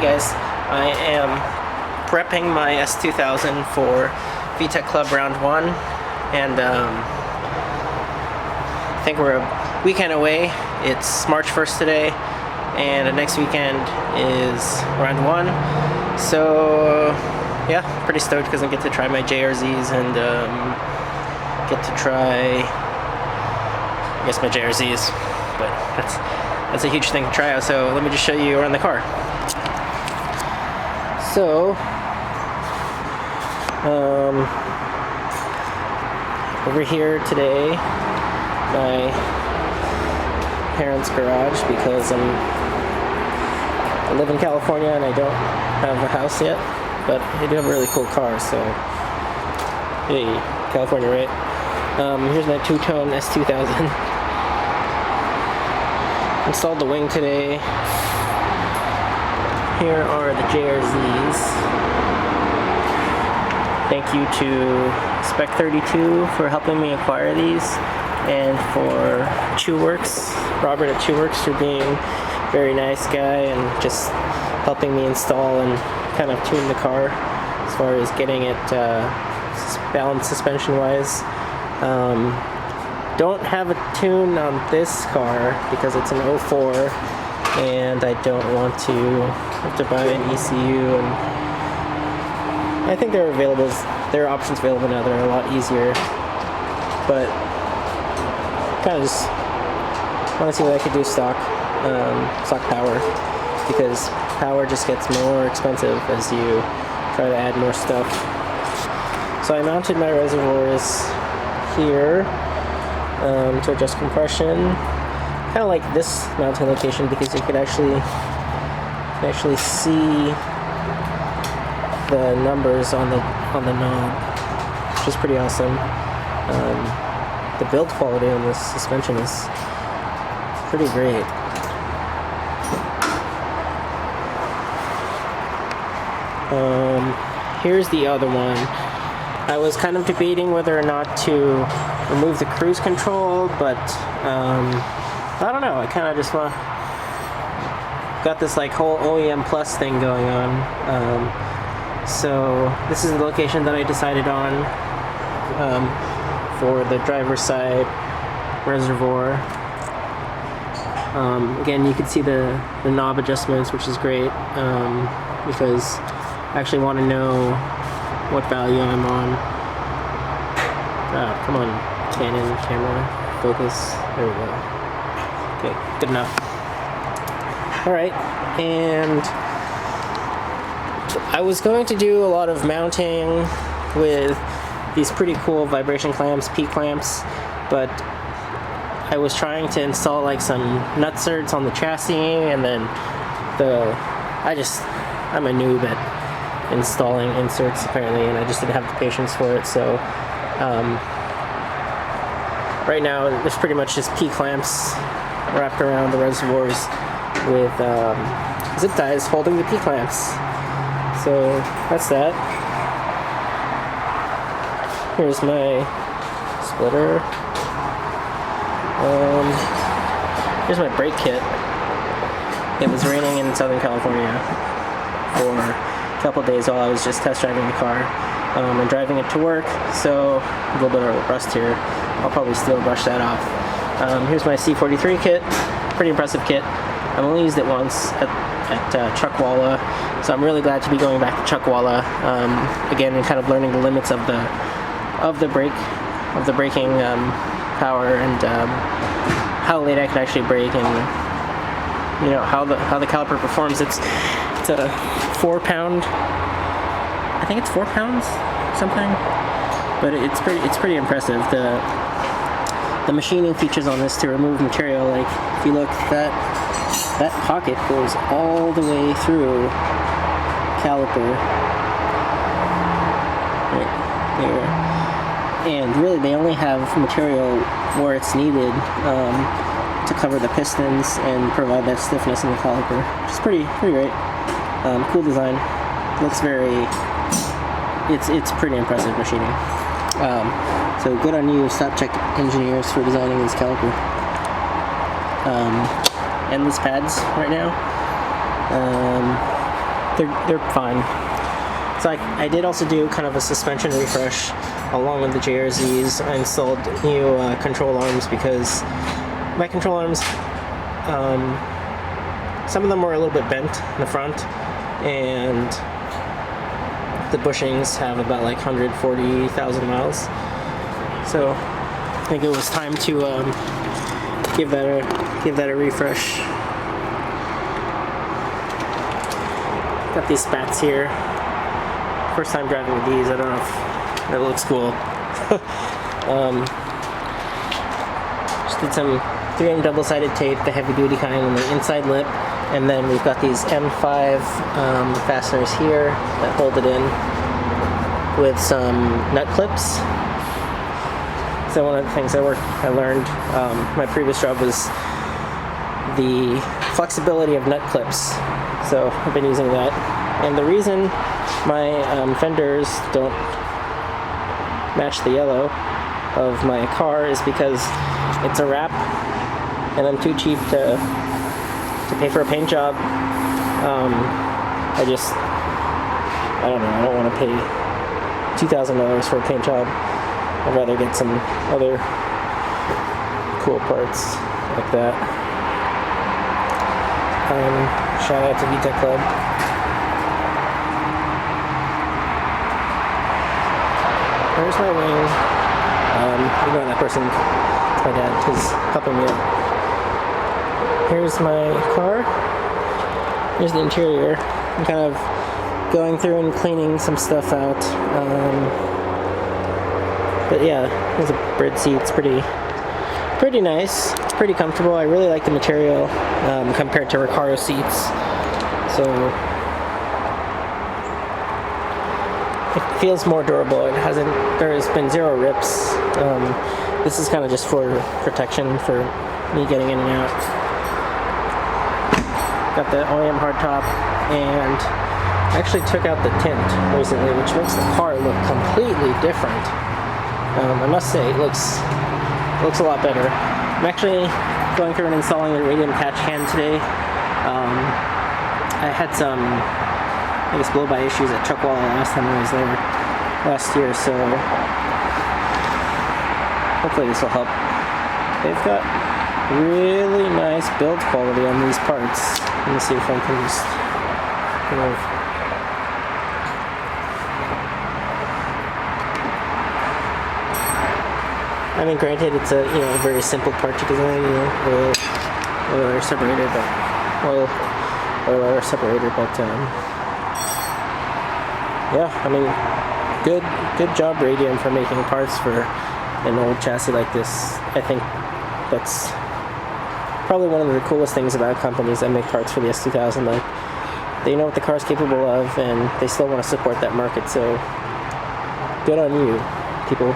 Hey guys, I am prepping my S2000 for VTEC Club Round 1, and I think we're a weekend away. It's March 1st today, and the next weekend is Round 1. So yeah, pretty stoked because I get to try my JRZs and get to try, I guess, my JRZs, but that's a huge thing to try out. So let me just show you around the car. So, over here today, my parents' garage, because I live in California and I don't have a house yet, but I do have a really cool car, so hey, California, right? Here's my two-tone S2000. Installed the wing today. Here are the JRZs. Thank you to Spec32 for helping me acquire these, and for Robert at Chuckwalla for being a very nice guy and just helping me install and kind of tune the car as far as getting it balanced suspension wise. Don't have a tune on this car because it's an 04 and I don't want to have to buy an ECU, and I think there are options available now that are a lot easier, but kind of just want to see what I could do stock power, because power just gets more expensive as you try to add more stuff. So I mounted my reservoirs here to adjust compression. Kind of like this mounting location because you could actually see the numbers on the knob, which is pretty awesome. The build quality on this suspension is pretty great. Here's the other one. I was kind of debating whether or not to remove the cruise control, but I don't know, I kind of just got this like whole OEM Plus thing going on. So this is the location that I decided on for the driver's side reservoir. Again, you can see the knob adjustments, which is great, because I actually want to know what value I'm on. Come on, Canon camera, focus, there we go. Okay, good enough. Alright, and I was going to do a lot of mounting with these pretty cool vibration clamps, P-clamps, but I was trying to install like some nutserts on the chassis, and then I'm a noob at installing inserts apparently, and I just didn't have the patience for it, so right now there's pretty much just P-clamps wrapped around the reservoirs with zip ties holding the P-clamps. So that's that. Here's my splitter. Here's my brake kit. It was raining in Southern California for a couple days while I was just test driving the car and driving it to work, so a little bit of rust here. I'll probably still brush that off. Here's my C43 kit. Pretty impressive kit. I've only used it once at Chuckwalla, so I'm really glad to be going back to Chuckwalla again and kind of learning the limits of the braking power, and how late I can actually brake, and you know how the caliper performs. It's a 4-pound. I think it's 4 pounds something, but it's pretty impressive. The machining features on this to remove material, like if you look, that pocket goes all the way through caliper right there, and really they only have material where it's needed to cover the pistons and provide that stiffness in the caliper, which is pretty great. Cool design. Looks very. It's pretty impressive machining. So good on you, Stoptech engineers, for designing this caliper. Endless pads right now. they're fine. So I did also do kind of a suspension refresh along with the JRZs. I installed new control arms because my control arms, some of them were a little bit bent in the front, and the bushings have about like 140,000 miles. So I think it was time to give that a refresh. Got these spats here. First time driving with these. I don't know if it looks cool. Just did some 3M double-sided tape, the heavy-duty kind, on the inside lip, and then we've got these M5 fasteners here that hold it in with some nut clips. So one of the things I learned my previous job was the flexibility of nut clips. So I've been using that, and the reason my fenders don't match the yellow of my car is because it's a wrap, and I'm too cheap to pay for a paint job. I don't know, I don't want to pay $2,000 for a paint job. I'd rather get some other cool parts like that. Shout out to VTEC Club. There's my wing. Ignore that person. It's my dad. He's helping me out. Here's my car. Here's the interior. I'm kind of going through and cleaning some stuff out. But yeah, there's a bird seat. It's pretty nice. It's pretty comfortable. I really like the material compared to Recaro seats. So it feels more durable. There's been zero rips. This is kind of just for protection for me getting in and out. Got the OEM hardtop, and I actually took out the tint recently, which makes the car look completely different. I must say, it looks a lot better. I'm actually going through and installing the radium catch can today. I had some, I guess, blow-by issues at Chuckwalla last time I was there last year, so hopefully this will help. They've got really nice build quality on these parts. Let me see if I can just kind of I mean, granted, it's a very simple part to design. Oil air separator, but yeah, I mean, good job, Radium, for making parts for an old chassis like this. I think that's probably one of the coolest things about companies that make parts for the S2000. Like, they know what the car's capable of, and they still want to support that market. So, good on you, people.